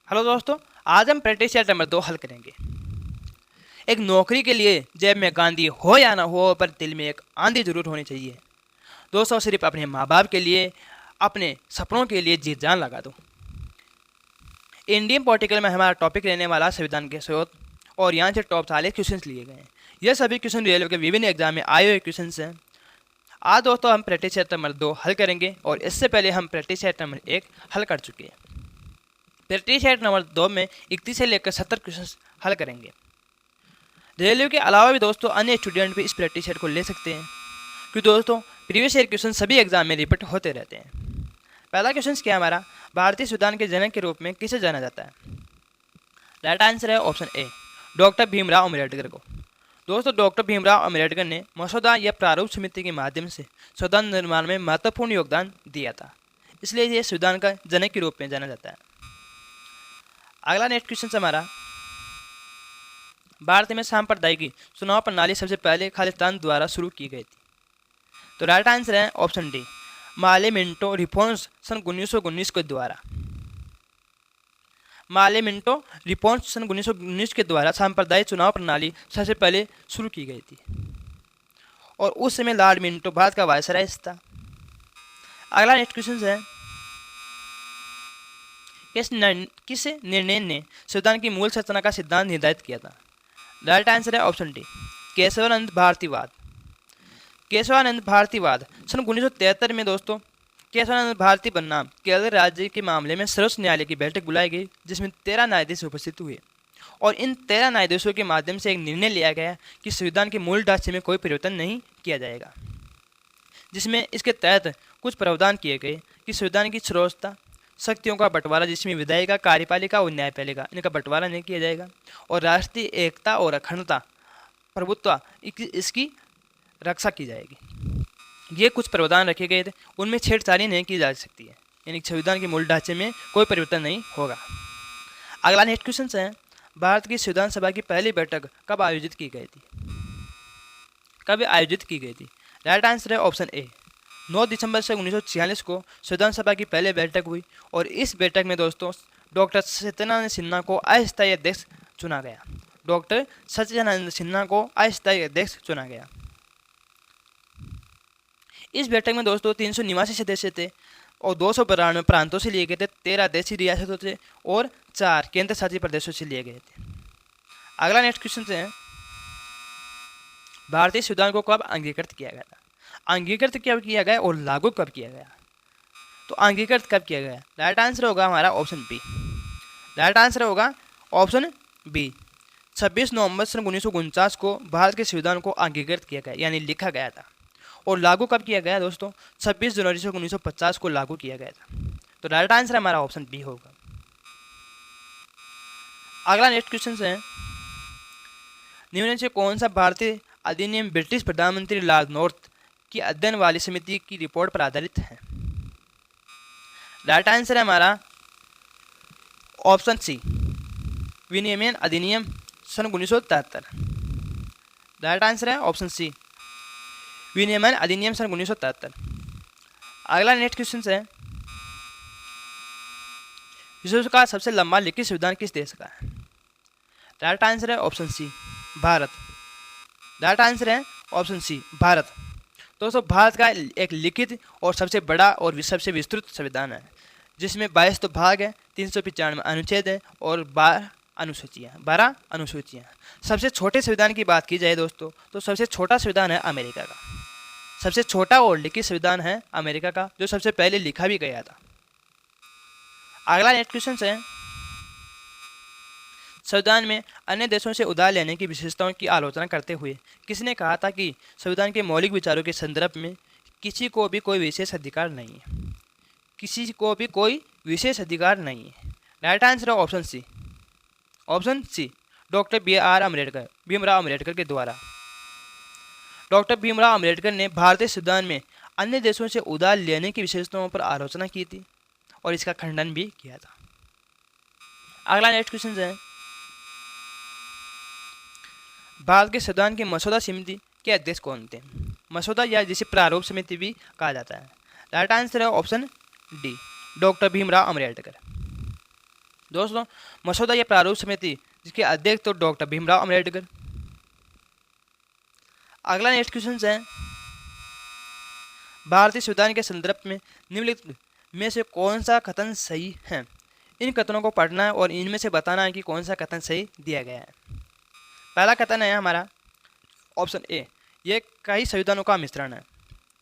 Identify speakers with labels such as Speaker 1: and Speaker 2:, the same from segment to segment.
Speaker 1: Hello दोस्तों, आज हम प्रैक्टिस सेट नंबर 2 हल करेंगे। एक नौकरी के लिए जेब में गांधी हो या ना हो, पर दिल में एक आंधी जरूर होनी चाहिए। दोस्तों, सिर्फ अपने माँ बाप के लिए, अपने सपनों के लिए जी जान लगा दो। इंडियन पॉलिटिकल में हमारा टॉपिक रहने वाला संविधान के स्रोत, और यहाँ से टॉप 40 क्वेश्चन लिए गए हैं। यह सभी क्वेश्चन रेलवे के विभिन्न एग्जाम में आए हुए क्वेश्चन हैं। आज दोस्तों हम प्रैक्टिस सेट नंबर 2 हल करेंगे, और इससे पहले हम प्रैक्टिस सेट नंबर 1 हल कर चुके हैं। प्रैक्टिस सेट नंबर 2 में 31 से लेकर 70 क्वेश्चन हल करेंगे। रेलवे के अलावा भी दोस्तों अन्य स्टूडेंट भी इस प्रैक्टिस सेट को ले सकते हैं, क्योंकि दोस्तों प्रीवियस ईयर क्वेश्चन सभी एग्जाम में रिपीट होते रहते हैं। पहला क्वेश्चन क्या है हमारा, भारतीय संविधान के जनक के रूप में किसे जाना जाता है? राइट आंसर है option A, doctor Bhimrao Ambedkar को। दोस्तों, डॉक्टर भीमराव अम्बेडकर ने मसौदा या प्रारूप समिति के माध्यम से संविधान निर्माण में महत्वपूर्ण योगदान दिया था, इसलिए ये संविधान का जनक के रूप में जाना जाता है। अगला नेक्स्ट क्वेश्चन हमारा, भारत में सांप्रदायिक चुनाव प्रणाली सबसे पहले खालिस्तान द्वारा शुरू की गई थी। तो राइट आंसर है ऑप्शन डी, माले मिंटो रिफॉर्म्स सन 1919 के द्वारा। माले मिंटो रिफॉर्म्स सन 1919 के द्वारा सांप्रदायिक चुनाव प्रणाली सबसे पहले शुरू की गई थी, और उस समय लॉर्ड मिंटो भारत का वायसराय था। अगला नेक्स्ट क्वेश्चन है, किस निर्णय ने संविधान की मूल संरचना का सिद्धांत निर्धारित किया था? राइट आंसर है ऑप्शन डी, केशवानंद भारतीवाद। केशवानंद भारतीवाद सन 1973 में दोस्तों केशवानंद भारती बनाम केरल राज्य के मामले में सर्वोच्च न्यायालय की बैठक बुलाई गई, जिसमें 13 न्यायाधीश उपस्थित हुए, और इन 13 न्यायाधीशों के माध्यम से एक निर्णय लिया गया कि संविधान के मूल ढांचे में कोई परिवर्तन नहीं किया जाएगा, जिसमें इसके तहत कुछ प्रावधान किए गए कि संविधान की सर्वोच्चता, शक्तियों का बंटवारा, जिसमें विधायिका, कार्यपालिका और न्यायपालिका, इनका बंटवारा नहीं किया जाएगा, और राष्ट्रीय एकता और अखंडता, प्रभुत्व, इसकी रक्षा की जाएगी। ये कुछ प्रावधान रखे गए थे, उनमें छेड़छाड़ी नहीं की जा सकती है, यानी संविधान के मूल ढांचे में कोई परिवर्तन नहीं होगा। अगला नेक्स्ट क्वेश्चन है, भारत की संविधान सभा की पहली बैठक कब आयोजित की गई थी? कब आयोजित की गई थी? राइट आंसर है ऑप्शन ए, 9 दिसंबर से 1946 को संविधान सभा की पहली बैठक हुई, और इस बैठक में दोस्तों डॉक्टर सत्यनारायण सिन्हा को अस्थायी अध्यक्ष चुना गया। डॉक्टर सत्यनारायण सिन्हा को अस्थायी अध्यक्ष चुना गया। इस बैठक में दोस्तों 389 सदस्य थे, और 292 प्रांतों से लिए गए थे, 13 देशी रियासतों से और 4 केंद्र शासित प्रदेशों से लिए गए थे। अगला नेक्स्ट क्वेश्चन है, भारतीय संविधान को कब अंगीकृत किया गया था? अंगीकृत कब किया गया और लागू कब किया गया? तो अंगीकृत कब किया गया? राइट आंसर होगा हमारा ऑप्शन बी। राइट आंसर होगा ऑप्शन बी, 26 नवंबर सन 1949 को भारत के संविधान को अंगीकृत किया गया, यानी लिखा गया था। और लागू कब किया गया दोस्तों? 26 जनवरी से 1950 को लागू किया गया था। तो राइट आंसर हमारा ऑप्शन बी होगा। अगला नेक्स्ट क्वेश्चन है, निम्न से कौन सा भारतीय अधिनियम ब्रिटिश प्रधानमंत्री लॉर्ड नॉर्थ की अध्ययन वाली समिति की रिपोर्ट पर आधारित है? राइट आंसर है हमारा ऑप्शन सी, विनियमन अधिनियम सन 1973। राइट आंसर है ऑप्शन सी, विनियमन अधिनियम सन 1973। अगला नेक्स्ट क्वेश्चन है, विश्व का सबसे लंबा लिखित संविधान किस देश का है? राइट आंसर है option C, Bharat. Right answer है ऑप्शन सी, भारत। दोस्तों, भारत का एक लिखित और सबसे बड़ा और सबसे विस्तृत संविधान है, जिसमें 22 तो भाग है, 395 अनुच्छेद है, और 12 अनुसूचियाँ। सबसे छोटे संविधान की बात की जाए दोस्तों, तो सबसे छोटा संविधान है अमेरिका का। सबसे छोटा और लिखित संविधान है अमेरिका का, जो सबसे पहले लिखा भी गया था। अगला नेक्स्ट क्वेश्चन है, संविधान में अन्य देशों से उधार लेने की विशेषताओं की आलोचना करते हुए किसने कहा था कि संविधान के मौलिक विचारों के संदर्भ में किसी को भी कोई विशेष अधिकार नहीं है? किसी को भी कोई विशेष अधिकार नहीं है। राइट आंसर है option C, option C, doctor Bhimrao Ambedkar के द्वारा। डॉक्टर भीमराव अम्बेडकर ने भारतीय संविधान में अन्य देशों से उधार लेने की विशेषताओं पर आलोचना की थी, और इसका खंडन भी किया था। अगला नेक्स्ट क्वेश्चन है, भारत के संविधान की मसौदा समिति के अध्यक्ष कौन थे? मसौदा या जिसे प्रारूप समिति भी कहा जाता है। राइट आंसर है option D, doctor Bhimrao Ambedkar. दोस्तों मसौदा या प्रारूप समिति जिसके अध्यक्ष तो डॉक्टर भीमराव अम्बेडकर। अगला नेक्स्ट क्वेश्चन है, भारतीय संविधान के संदर्भ में निम्नलिखित में से कौन सा कथन सही है। इन कथनों को पढ़ना है और इनमें से बताना है कि कौन सा कथन सही दिया गया है। पहला कथन है हमारा ऑप्शन ए, ये कई संविधानों का मिश्रण है।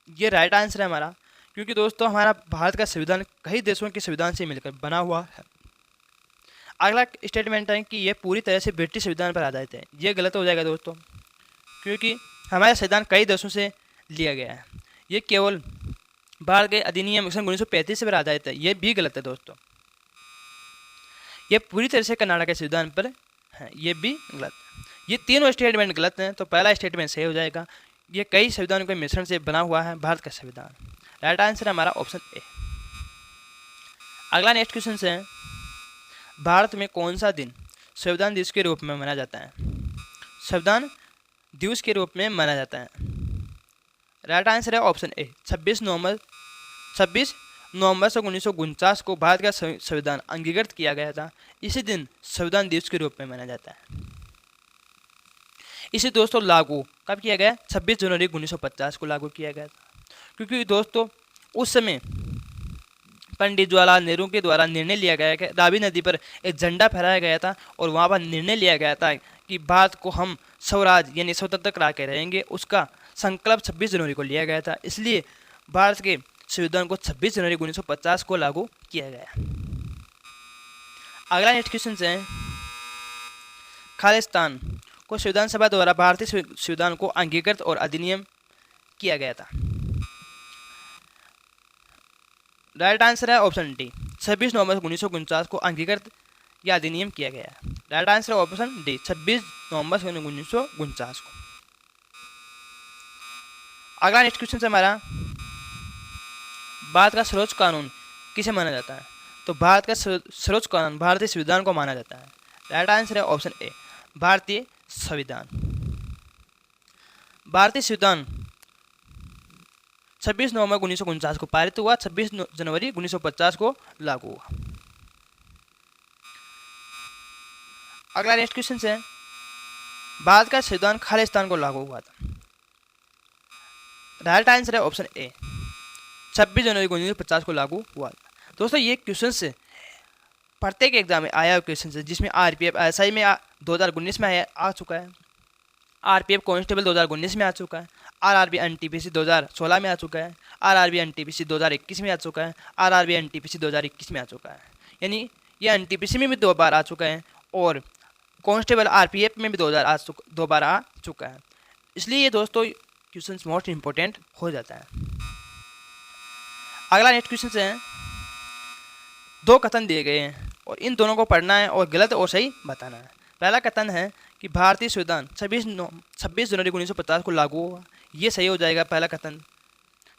Speaker 1: ये राइट आंसर है हमारा, क्योंकि दोस्तों हमारा भारत का संविधान कई देशों के संविधान से मिलकर बना हुआ है। अगला स्टेटमेंट है कि ये पूरी तरह से ब्रिटिश संविधान पर आधारित है। ये गलत हो जाएगा दोस्तों, क्योंकि हमारा संविधान कई देशों से लिया गया है। ये केवल भारत के अधिनियम सन 1935 पर आधारित है। ये भी गलत है दोस्तों। ये पूरी तरह से कर्नाटक के संविधान पर है। ये भी गलत है। ये तीनों स्टेटमेंट गलत हैं, तो पहला स्टेटमेंट सही हो जाएगा। ये कई संविधानों के मिश्रण से बना हुआ है भारत का संविधान। राइट आंसर है हमारा ऑप्शन ए। अगला नेक्स्ट क्वेश्चन है, भारत में कौन सा दिन संविधान दिवस के रूप में मनाया जाता है। संविधान दिवस के रूप में मनाया जाता है। राइट आंसर है ऑप्शन ए, 26 नवंबर 1949 को भारत का संविधान अंगीकृत किया गया था। इसी दिन संविधान दिवस के रूप में मनाया जाता है। इसे दोस्तों लागू कब किया गया? 26 जनवरी 1950 को लागू किया गया था, क्योंकि दोस्तों उस समय पंडित जवाहरलाल नेहरू के द्वारा निर्णय लिया गया कि रावी नदी पर एक झंडा फहराया गया था और वहाँ पर निर्णय लिया गया था कि भारत को हम स्वराज यानी स्वतंत्र करा के रहेंगे। उसका संकल्प 26 जनवरी को लिया गया था, इसलिए भारत के संविधान को 26 जनवरी 1950 को लागू किया गया। अगला नेक्स्ट क्वेश्चन है, खालिस्तान को संविधान सभा द्वारा भारतीय संविधान को अंगीकृत और अधिनियम किया गया था। राइट आंसर है ऑप्शन डी, 26 नवंबर 1949 को अंगीकृत या अधिनियम किया गया। राइट आंसर है ऑप्शन डी, 26 नवंबर 1949 को। अगला नेक्स्ट क्वेश्चन है हमारा, भारत का सर्वोच्च कानून किसे माना जाता है? तो भारत का सर्वोच्च कानून भारतीय संविधान को माना जाता है। राइट आंसर है ऑप्शन ए, भारतीय संविधान। भारतीय संविधान 26 नवंबर 1949 को पारित हुआ, 26 जनवरी 1950 को लागू हुआ। अगला नेक्स्ट क्वेश्चन है, भारत का संविधान खालिस्तान को लागू हुआ था। राइट आंसर है ऑप्शन ए, 26 जनवरी 1950 को लागू हुआ था। दोस्तों ये क्वेश्चन से प्रत्येक एग्जाम में आया हुआ क्वेश्चन है, जिसमें आरपीएफ एसआई में 2019 में आ चुका है, आरपीएफ कांस्टेबल 2019 में आ चुका है, आरआरबी एनटीपीसी 2016 में आ चुका है, आरआरबी एनटीपीसी 2021 में आ चुका है, आरआरबी एनटीपीसी 2021 में आ चुका है। यानी ये एनटीपीसी में भी 2 बार आ चुका है और कांस्टेबल आरपीएफ में भी 2 बार आ चुका है। इसलिए ये दोस्तों क्वेश्चन मोस्ट इंपॉर्टेंट हो जाता है। अगला नेक्स्ट क्वेश्चन है, 2 कथन दिए गए हैं और इन दोनों को पढ़ना है और गलत और सही बताना है। पहला कथन है कि भारतीय संविधान 26 जनवरी 1950 को लागू हुआ। ये सही हो जाएगा पहला कथन।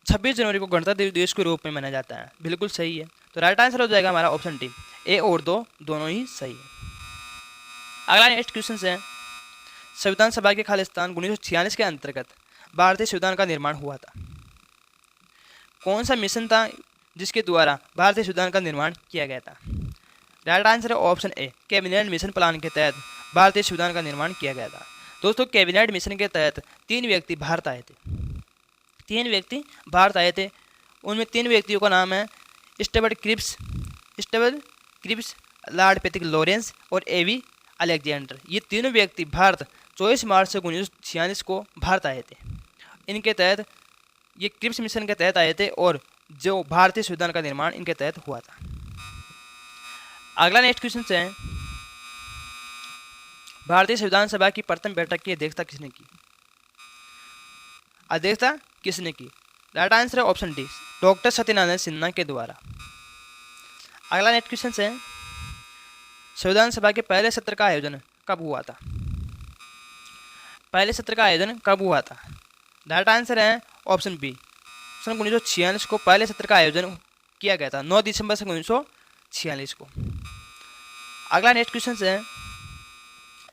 Speaker 1: 26 जनवरी को गणतंत्र दिवस के रूप में मनाया जाता है, बिल्कुल सही है। तो राइट आंसर हो जाएगा हमारा ऑप्शन डी, ए और दोनों ही सही है। अगला नेक्स्ट क्वेश्चन है, संविधान सभा के खालिस्तान 1946 के अंतर्गत भारतीय संविधान का निर्माण हुआ था। कौन सा मिशन था जिसके द्वारा भारतीय संविधान का निर्माण किया गया था? राइट आंसर है option A, cabinet mission plan के तहत भारतीय संविधान का निर्माण किया गया था। दोस्तों कैबिनेट मिशन के तहत 3 व्यक्ति भारत आए थे। 3 व्यक्ति भारत आए थे। उनमें 3 व्यक्तियों का नाम है Stafford Cripps, Lord Patrick Lawrence और एवी अलेक्जेंडर। ये तीनों व्यक्ति भारत 24 मार्च 1946 को भारत आए थे। इनके तहत ये क्रिप्स मिशन के तहत आए थे और जो भारतीय संविधान का निर्माण इनके तहत हुआ था। अगला नेक्स्ट क्वेश्चन है, भारतीय संविधान सभा की प्रथम बैठक की अध्यक्षता किसने की? अध्यक्षता किसने की? राइट आंसर है option D, doctor Satyanarayan Sinha के द्वारा। अगला नेक्स्ट क्वेश्चन है, संविधान सभा के पहले सत्र का आयोजन कब हुआ था? पहले सत्र का आयोजन कब हुआ था? राइट आंसर है ऑप्शन बी, सन 1946 को पहले सत्र का आयोजन किया गया था, 9 दिसंबर 1946 को। अगला नेक्स्ट क्वेश्चन है,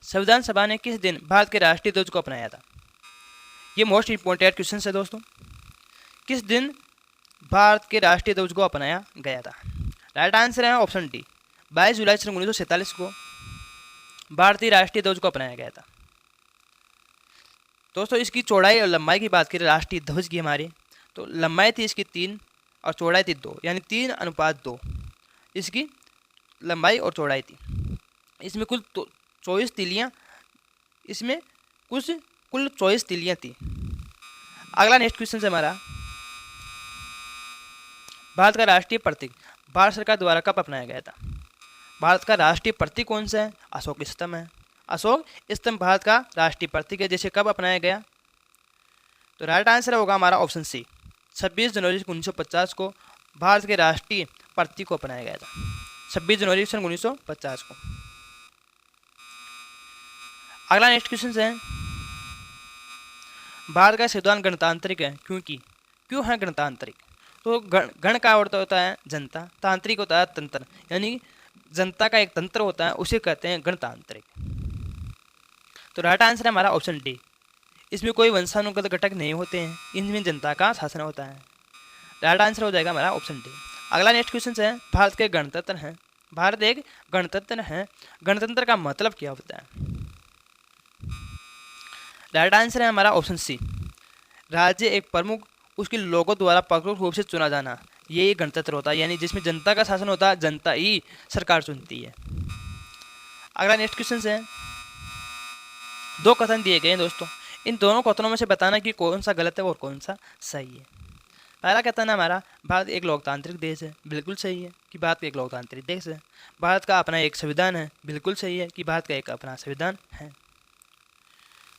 Speaker 1: संविधान सभा ने किस दिन भारत के राष्ट्रीय ध्वज को अपनाया था? ये मोस्ट इंपॉर्टेंट क्वेश्चन है दोस्तों। किस दिन भारत के राष्ट्रीय ध्वज को अपनाया गया था? राइट आंसर है ऑप्शन डी, 22 जुलाई सन 1947 को भारतीय राष्ट्रीय ध्वज को अपनाया गया था। दोस्तों इसकी चौड़ाई और लंबाई की बात करें राष्ट्रीय ध्वज की हमारी, तो लंबाई थी इसकी 3 और चौड़ाई थी 2, यानी 3:2 इसकी लंबाई और चौड़ाई थी। इसमें कुल 24 तीलियाँ, इसमें कुल 24 तीलियाँ थी। अगला नेक्स्ट क्वेश्चन है हमारा, भारत का राष्ट्रीय प्रतीक भारत सरकार द्वारा कब अपनाया गया था? भारत का राष्ट्रीय प्रतीक कौन सा है? अशोक स्तंभ है। अशोक स्तंभ भारत का राष्ट्रीय प्रतीक है। जैसे कब अपनाया गया? तो राइट आंसर होगा हमारा ऑप्शन सी, 26 जनवरी 1950 को भारत के राष्ट्रीय प्रतीक को अपनाया गया था। 26 जनवरी सन 1950 को। अगला नेक्स्ट क्वेश्चन है, भारत का संविधान गणतांत्रिक है क्यों है गणतांत्रिक? तो गण का अर्थ होता है जनता, तांत्रिक होता है तंत्र, यानी जनता का एक तंत्र होता है, उसे कहते हैं गणतांत्रिक। तो राइट आंसर है हमारा ऑप्शन डी, इसमें कोई वंशानुगत घटक नहीं होते हैं, इनमें जनता का शासन होता है। राइट आंसर हो जाएगा हमारा ऑप्शन डी। अगला नेक्स्ट क्वेश्चन है, भारत के गणतंत्र हैं, भारत एक गणतंत्र है, गणतंत्र का मतलब क्या होता है? राइट आंसर है हमारा ऑप्शन सी, राज्य एक प्रमुख उसके लोगों द्वारा परोक्ष रूप से चुना जाना, ये गणतंत्र होता है, यानी जिसमें जनता का शासन होता है, जनता ही सरकार चुनती है। अगला नेक्स्ट क्वेश्चन है, 2 कथन दिए गए हैं दोस्तों, इन दोनों कथनों में से बताना कि कौन सा गलत है और कौन सा सही है। पहला कथन है हमारा, भारत एक लोकतांत्रिक देश है, बिल्कुल सही है कि भारत एक लोकतांत्रिक देश है। भारत का अपना एक संविधान है, बिल्कुल सही है कि भारत का एक अपना संविधान है।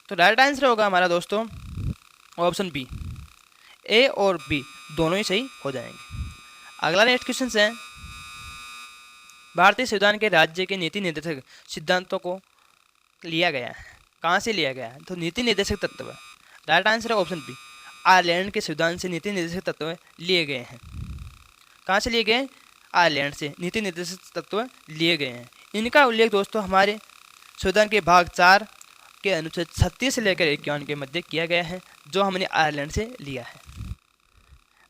Speaker 1: तो राइट आंसर होगा हमारा दोस्तों ऑप्शन बी, ए और बी दोनों ही सही हो जाएंगे। अगला नेक्स्ट क्वेश्चन है, भारतीय संविधान के राज्य के नीति निर्देशक सिद्धांतों को लिया गया है, कहाँ से लिया गया है? तो नीति निर्देशक तत्व। राइट आंसर है ऑप्शन बी, आयरलैंड के संविधान से नीति निर्देशक तत्व लिए गए हैं। कहाँ से लिए गए? आयरलैंड से नीति निर्देशक तत्व लिए गए हैं। इनका उल्लेख दोस्तों हमारे संविधान के भाग 4 के अनुच्छेद 36 से लेकर 51 के मध्य किया गया है, जो हमने आयरलैंड से लिया है।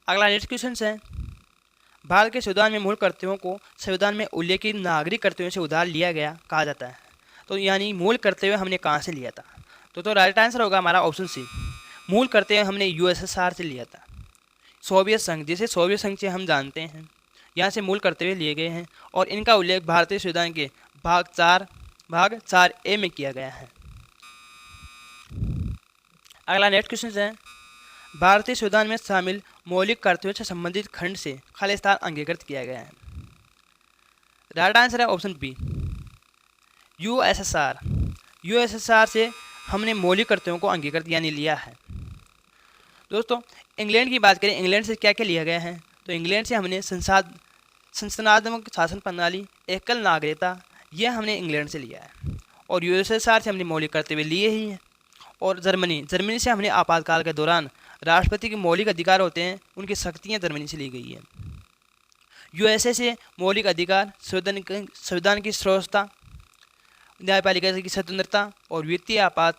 Speaker 1: अगला नेक्स्ट क्वेश्चन है, भारत के संविधान में मूल कर्तव्यों को संविधान में उल्लेखित नागरिक कर्तव्यों से उधार लिया गया कहा जाता है। तो यानी मूल कर्तव्य हमने कहाँ से लिया था? तो राइट आंसर होगा हमारा ऑप्शन सी, मूल कर्तव्य हमने यूएसएसआर से लिया था, सोवियत संघ, जिसे सोवियत संघ से हम जानते हैं, यहाँ से मूल कर्तव्य लिए गए हैं और इनका उल्लेख भारतीय संविधान के भाग 4A में किया गया है। अगला नेक्स्ट क्वेश्चन है, भारतीय संविधान में शामिल मौलिक कर्तव्यों से संबंधित खंड से खालिस्तान अंगीकृत किया गया है। राइट आंसर है ऑप्शन बी, यूएसएसआर से हमने मौलिक कर्तव्यों को अंगीकृत यानी लिया है। दोस्तों इंग्लैंड की बात करें, इंग्लैंड से क्या क्या लिया गया है? तो इंग्लैंड से हमने संसदात्मक शासन प्रणाली, एकल नागरिकता, यह हमने इंग्लैंड से लिया है। और यूएसएसआर से हमने मौलिक कर्तव्य लिए ही हैं। और जर्मनी से हमने आपातकाल के दौरान राष्ट्रपति के मौलिक अधिकार होते हैं, उनकी शक्तियाँ जर्मनी से ली गई है। यूएसए से मौलिक अधिकार, संविधान की श्रेष्ठता, न्यायपालिका की स्वतंत्रता और वित्तीय आपात,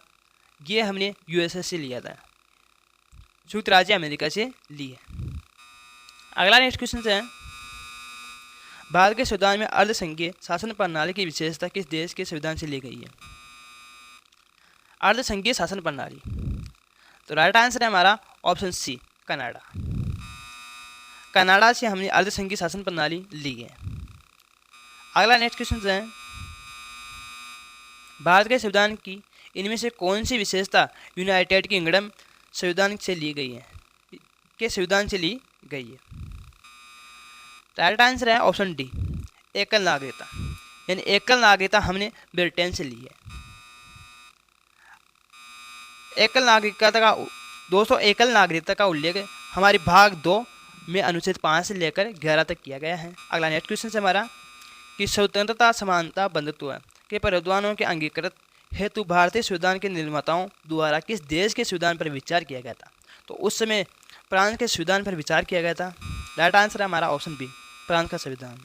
Speaker 1: ये हमने यूएसए से लिया था, संयुक्त राज्य अमेरिका से लिए। अगला नेक्स्ट क्वेश्चन है, भारत के संविधान में अर्धसंघीय शासन प्रणाली की विशेषता किस देश के संविधान से ली गई है? अर्धसंघीय शासन प्रणाली। तो राइट आंसर है हमारा ऑप्शन सी, कनाडा। कनाडा से हमने अर्धसंघीय शासन प्रणाली ली है। अगला नेक्स्ट क्वेश्चन है, भारत के संविधान की इनमें से कौन सी विशेषता यूनाइटेड किंगडम संविधान से ली गई है, के संविधान से ली गई है? राइट आंसर है ऑप्शन डी, एकल नागरिकता, यानी एकल नागरिकता हमने ब्रिटेन से ली है। एकल नागरिकता का दोस्तों एकल नागरिकता का उल्लेख हमारे भाग 2 में अनुच्छेद 5 से लेकर 11 तक किया गया है। अगला नेक्स्ट क्वेश्चन है हमारा कि स्वतंत्रता, समानता, बंधुत्व के प्रावधानों के अंगीकृत हेतु भारतीय संविधान के निर्माताओं द्वारा किस देश के संविधान पर विचार किया गया था? तो उस समय फ्रांस के संविधान पर विचार किया गया था। राइट आंसर है हमारा ऑप्शन बी, फ्रांस का संविधान।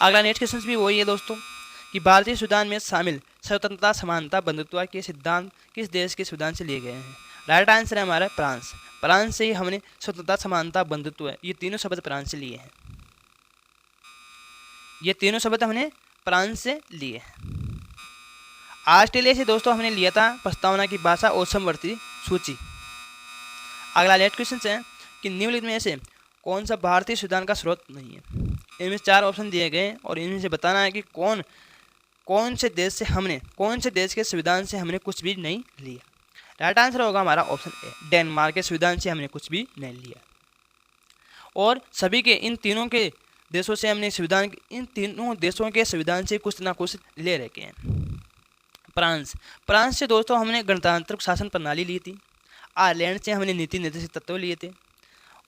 Speaker 1: अगला नेक्स्ट क्वेश्चन भी वही है दोस्तों कि भारतीय संविधान में शामिल स्वतंत्रता, समानता, बंधुत्व के सिद्धांत किस देश के संविधान से लिए गए हैं? राइट आंसर है हमारा फ्रांस। फ्रांस से ही हमने स्वतंत्रता, समानता, बंधुत्व, ये तीनों शब्द फ्रांस से लिए हैं। ये तीनों शब्द हमने फ्रांस से लिए। ऑस्ट्रेलिया से दोस्तों हमने लिया था प्रस्तावना की भाषा और समवर्ती सूची। अगला नेक्स्ट क्वेश्चन है कि निम्नलिखित में से कौन सा भारतीय संविधान का स्रोत नहीं है। इनमें 4 ऑप्शन दिए गए और इनमें से बताना है कि कौन से देश के संविधान से हमने कुछ भी नहीं लिया। राइट आंसर होगा हमारा ऑप्शन ए, डेनमार्क के संविधान से हमने कुछ भी नहीं लिया। और सभी के इन तीनों देशों के संविधान से कुछ ना कुछ ले रखे हैं। फ्रांस से दोस्तों हमने गणतांत्रिक शासन प्रणाली ली थी। आयरलैंड से हमने नीति निर्देशित तत्व लिए थे।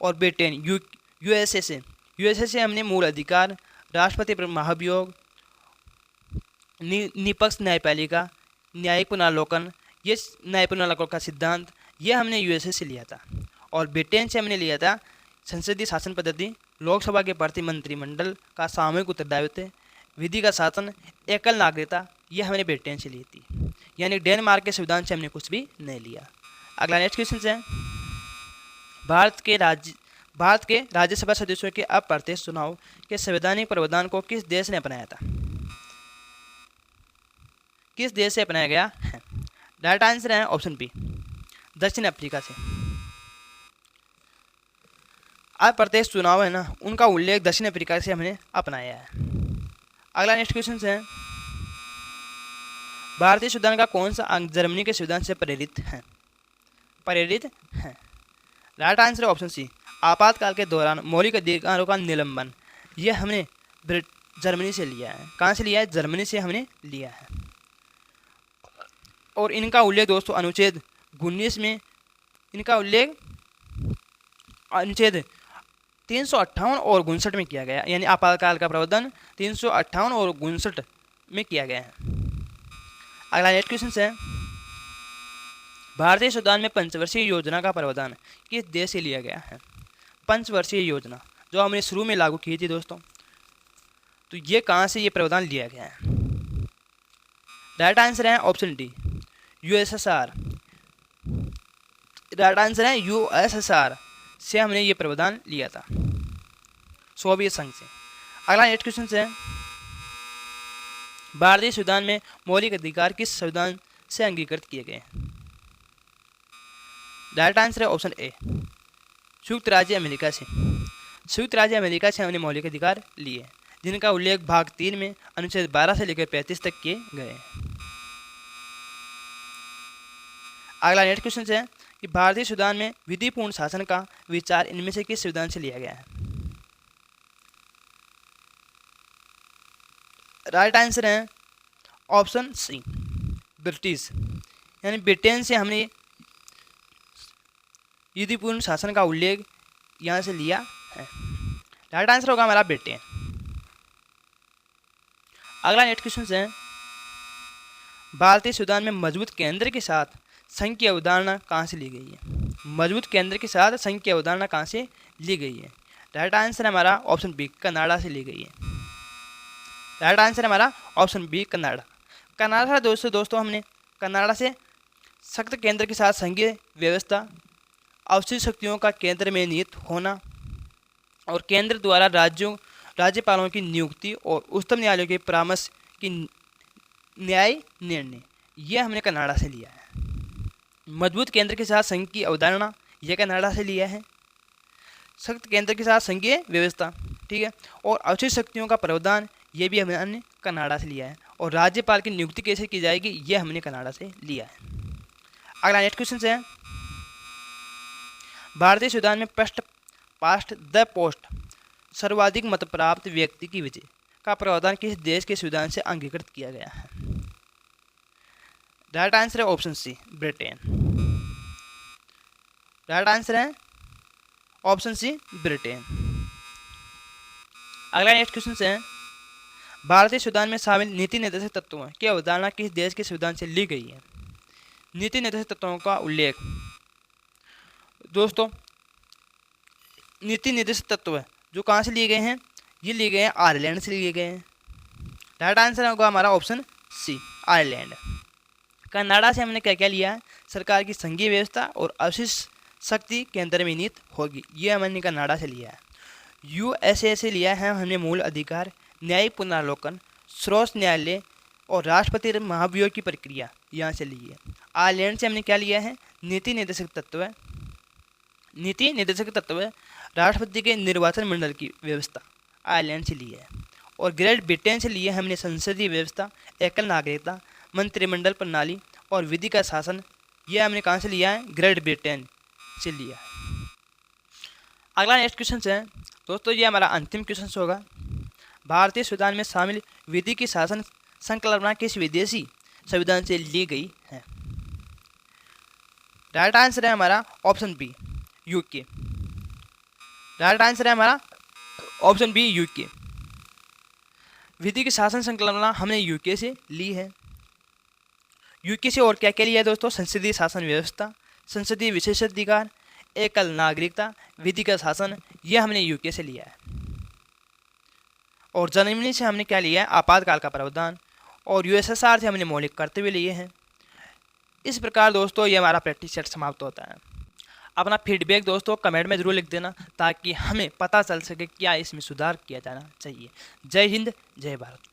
Speaker 1: और ब्रिटेन यूएसए से हमने मूल अधिकार, राष्ट्रपति पर महाभियोग, निष्पक्ष न्यायपालिका, न्यायिक पुनर्लोकन, ये न्याय पुनर्लोकन का सिद्धांत, ये हमने यूएसए से लिया था। और ब्रिटेन से हमने लिया था संसदीय शासन पद्धति, लोकसभा के प्रति मंत्रिमंडल का सामूहिक उत्तरदायित्व, विधि का शासन, एकल नागरिकता, ये हमने ब्रिटेन से ली थी। यानी डेनमार्क के संविधान से हमने कुछ भी नहीं लिया। अगला नेक्स्ट क्वेश्चन है भारत के राज्यसभा सदस्यों के अप्रत्यक्ष चुनाव के संवैधानिक प्रावधान को किस देश ने अपनाया था। किस देश से अपनाया गया है। राइट आंसर है ऑप्शन बी, दक्षिण अफ्रीका से। अप्रत्यक्ष चुनाव है ना, उनका उल्लेख दक्षिण अफ्रीका से हमने अपनाया है। अगला नेक्स्ट क्वेश्चन है भारतीय संविधान का कौन सा अंग जर्मनी के संविधान से प्रेरित है। राइट आंसर है ऑप्शन सी, आपातकाल के दौरान मौलिक अधिकारों का निलंबन, यह हमने जर्मनी से लिया है। कहाँ से लिया है, जर्मनी से हमने लिया है। और इनका उल्लेख दोस्तों अनुच्छेद 19 में, इनका उल्लेख अनुच्छेद 358 और 59 में किया गया। यानी आपातकाल का प्रावधान 358 और 59 में किया गया है। अगला नेक्स्ट क्वेश्चन है भारतीय संविधान में पंचवर्षीय योजना का प्रावधान किस देश से लिया गया है। पंचवर्षीय योजना जो हमने शुरू में लागू की थी दोस्तों, तो ये कहाँ से ये प्रावधान लिया गया है। राइट आंसर है option D, USSR. Right answer है यूएसएसआर से हमने ये प्रावधान लिया था, सोवियत संघ से। अगला नेक्स्ट क्वेश्चन है भारतीय संविधान में मौलिक अधिकार किस संविधान से अंगीकृत किए गए हैं। राइट आंसर है ऑप्शन ए, संयुक्त राज्य अमेरिका से। संयुक्त राज्य अमेरिका से हमने मौलिक अधिकार लिए, जिनका उल्लेख भाग 3 में अनुच्छेद 12 से लेकर 35 तक किए गए हैं। अगला नेक्स्ट क्वेश्चन है कि भारतीय संविधान में विधिपूर्ण शासन का विचार इनमें से किस संविधान से लिया गया है। राइट आंसर है ऑप्शन सी, ब्रिटिश। यानी ब्रिटेन से हमने विधिपूर्ण शासन का उल्लेख यहाँ से लिया है। राइट आंसर होगा हमारा ब्रिटेन। अगला नेक्स्ट क्वेश्चन है भारतीय संविधान में मजबूत केंद्र के साथ संघ की अवधारणा कहाँ से ली गई है। मजबूत केंद्र के साथ संघ की अवधारणा कहाँ से ली गई है। राइट आंसर हमारा ऑप्शन बी, कनाडा से ली गई है। राइट आंसर हमारा ऑप्शन बी, कनाडा। कनाडा दोस्तों हमने कनाडा से सख्त केंद्र के साथ संघीय व्यवस्था, अवशिष्ट शक्तियों का केंद्र में निहित होना और केंद्र द्वारा राज्यपालों की नियुक्ति और उच्चतम न्यायालय के परामर्श की न्याय निर्णय, यह हमने कनाडा से लिया है। मजबूत केंद्र के साथ संघ की अवधारणा, यह कनाडा से लिया है। सख्त केंद्र के साथ संघीय व्यवस्था, ठीक है, और अवशिष्ट शक्तियों का प्रावधान, ये भी हमने कनाडा से लिया है। और राज्यपाल की नियुक्ति कैसे की जाएगी, यह हमने कनाडा से लिया है। अगला नेक्स्ट क्वेश्चन है भारतीय संविधान में पास्ट द पोस्ट सर्वाधिक मत प्राप्त व्यक्ति की विजय का प्रावधान किस देश के संविधान से अंगीकृत किया गया है। राइट आंसर है option C, Britain. Right answer है ऑप्शन सी, ब्रिटेन। अगला नेक्स्ट क्वेश्चन है भारतीय संविधान में शामिल नीति निर्देशक तत्वों की अवधारणा किस देश के संविधान से ली गई है। नीति निर्देशक तत्वों का उल्लेख दोस्तों, नीति निर्देशक तत्व जो कहाँ से लिए गए हैं, ये लिए गए हैं आयरलैंड से लिए गए हैं। राइट आंसर होगा हमारा ऑप्शन सी, आयरलैंड। कनाडा से हमने क्या क्या लिया है, सरकार की संघीय व्यवस्था और अवशिष्ट शक्ति केंद्र में निहित होगी, ये हमने कनाडा से लिया है। यूएसए से लिया है हमने मूल अधिकार, न्यायिक पुनरावलोकन, सर्वोच्च न्यायालय और राष्ट्रपति महाभियोग की प्रक्रिया यहाँ से ली है। आयरलैंड से हमने क्या लिया है? नीति निर्देशक तत्व, नीति निर्देशक तत्व, राष्ट्रपति के निर्वाचन मंडल की व्यवस्था आयरलैंड से ली है। और ग्रेट ब्रिटेन से लिए हमने संसदीय व्यवस्था, एकल नागरिकता, मंत्रिमंडल प्रणाली और विधि का शासन। यह हमने कहाँ से लिया है? ग्रेट ब्रिटेन से लिया है। अगला नेक्स्ट क्वेश्चन है दोस्तों, ये हमारा अंतिम क्वेश्चन होगा। भारतीय संविधान में शामिल विधि की शासन संकल्पना किस विदेशी संविधान से ली गई है? राइट आंसर है हमारा option B, UK. Right answer है हमारा ऑप्शन बी, यूके। विधि की शासन संकल्पना हमने यूके से ली है। यूके से और क्या क्या लिया है दोस्तों? संसदीय शासन व्यवस्था, संसदीय विशेषाधिकार, एकल नागरिकता, विधि का शासन, यह हमने यूके से लिया है। और जर्मनी से हमने क्या लिया है? आपातकाल का प्रावधान। और यूएसएसआर से हमने मौलिक कर्तव्य लिए हैं। इस प्रकार दोस्तों ये हमारा प्रैक्टिस सेट समाप्त होता है। अपना फीडबैक दोस्तों कमेंट में ज़रूर लिख देना ताकि हमें पता चल सके क्या इसमें सुधार किया जाना चाहिए। जय हिंद, जय भारत।